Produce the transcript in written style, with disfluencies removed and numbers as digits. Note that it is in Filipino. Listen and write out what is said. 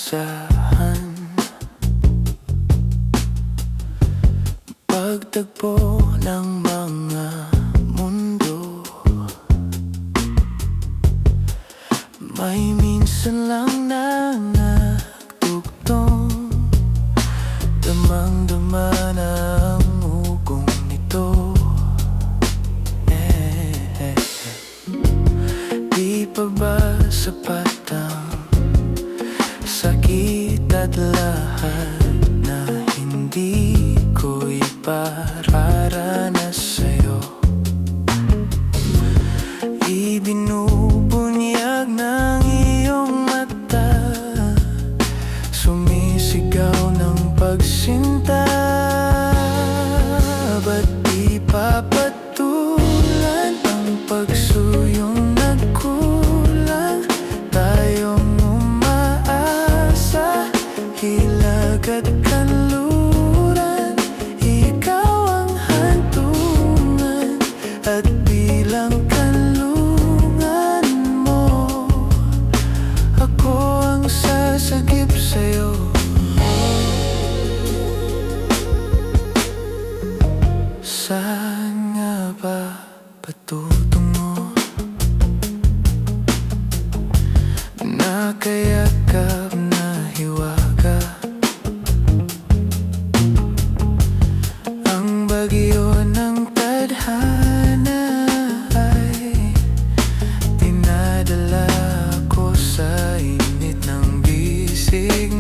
inaasahan. Pagtagpo ng mga mundo, may minsan lang na nagtugtong. Damang-dama na ang ugong nito. Di pa ba sapat ang sakit at lahat na hindi ko ipararanas sa'yo? Ibinubunyag ng iyong mata, sumisigaw ng pagsinta. Ba't di papatulan ang pagsuyong nagkulang? Tayong umaasa, hilag at kanluran. Ikaw ang hantungan at bilang kanlungan mo, ako ang sasagip sa'yo. Saan nga ba patutungo? Nakayakap na hiwaga, ang bagyo ng tadhana ay dinadala ko sa init ng bisig